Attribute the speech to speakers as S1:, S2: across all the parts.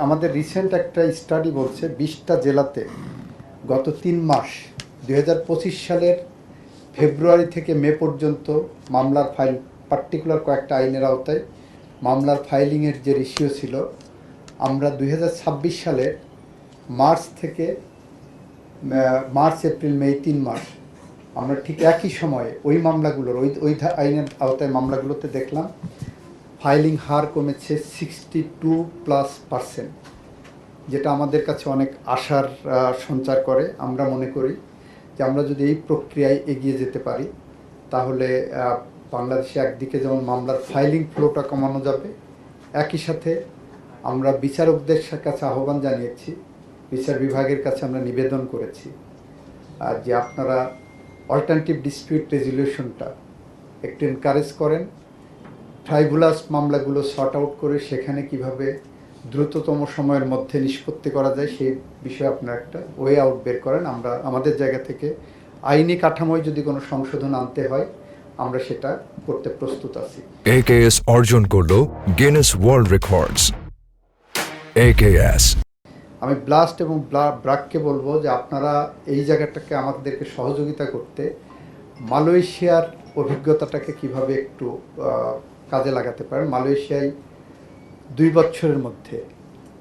S1: আমাদের রিসেন্ট একটা স্টাডি বলছে 20টা জেলাতে গত 3 মাস 2025 সালের ফেব্রুয়ারি থেকে মে পর্যন্ত মামলার ফাইল পার্টিকুলার কয়েকটা আইনের আওতায় মামলার ফাইলিংয়ের যে রেশিও ছিল, আমরা 2026 সালের মার্চ থেকে মার্চ এপ্রিল মে 3 মাস আমরা ঠিক একই সময়ে ওই মামলাগুলোর ওই আইনের আওতায় মামলাগুলোতে দেখলাম ফাইলিং হার কমেছে 62+%, যেটা আমাদের কাছে অনেক আশার সঞ্চার করে। আমরা মনে করি যে আমরা যদি এই প্রক্রিয়ায় এগিয়ে যেতে পারি তাহলে বাংলাদেশে একদিকে যেমন মামলার ফাইলিং ফ্লোটা কমানো যাবে, একই সাথে আমরা বিচারকদের কাছে আহ্বান জানিয়েছি, বিচার বিভাগের কাছে আমরা নিবেদন করেছি যে আপনারা অল্টারনেটিভ ডিসপিউট রেজলিউশনটা একটু এনকারেজ করেন, ট্রাইব্যুনাল মামলাগুলো সর্ট আউট করে সেখানে কিভাবে দ্রুততম সময়ের মধ্যে নিষ্পত্তি করা যায় সেই বিষয়ে আপনারা একটা ওয়ে আউট বের করেন। আমরা আমাদের জায়গা থেকে আইনি কাঠামোয় যদি কোনো সংশোধন আনতে হয় আমরা সেটা করতে প্রস্তুত আছি।
S2: AKS অর্জন করলো গিনেস ওয়ার্ল্ড রেকর্ডস। AKS
S1: আমি ব্লাস্ট এবং ব্রাককে বলবো যে আপনারা এই জায়গাটাকে আমাদেরকে সহযোগিতা করতে মালয়েশিয়ার অভিজ্ঞতাটাকে কিভাবে একটু কাজে লাগাতে পারেন। মালয়েশিয়ায় 2 বছরের মধ্যে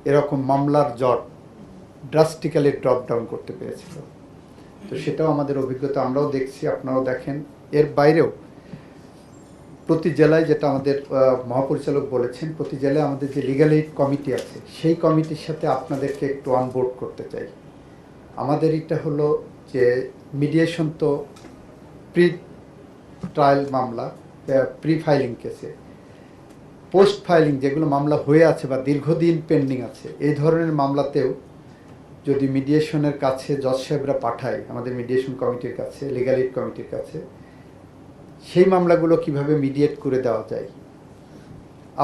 S1: এরকম মামলার জট ড্রাস্টিক্যালি ড্রপ ডাউন করতে পেরেছিল। তো সেটাও আমাদের অভিজ্ঞতা, আমরাও দেখছি, আপনারাও দেখেন। এর বাইরেও প্রতি জেলায়, যেটা আমাদের মহাপরিচালক বলেছেন, প্রতি জেলায় আমাদের যে লিগ্যাল এইড কমিটি আছে সেই কমিটির সাথে আপনাদেরকে একটু অনবোর্ড করতে চাই। আমাদের এটা হলো যে মিডিয়েশন তো প্রি ট্রায়াল মামলা, প্রি ফাইলিং কেসে, পোস্ট ফাইলিং যেগুলো মামলা হয়ে আছে বা দীর্ঘদিন পেন্ডিং আছে এই ধরনের মামলাতেও যদি মিডিয়েশনের কাছে জজ সাহেবরা পাঠায়, আমাদের মিডিয়েশন কমিটির কাছে, লিগ্যাল এইড কমিটির কাছে, সেই মামলাগুলো কিভাবে মিডিয়েট করে দেওয়া যায়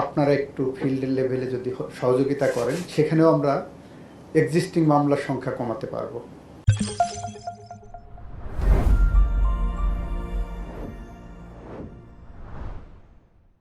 S1: আপনারা একটু ফিল্ড লেভেলে যদি সহযোগিতা করেন সেখানেও আমরা এক্সিস্টিং মামলার সংখ্যা কমাতে পারবো।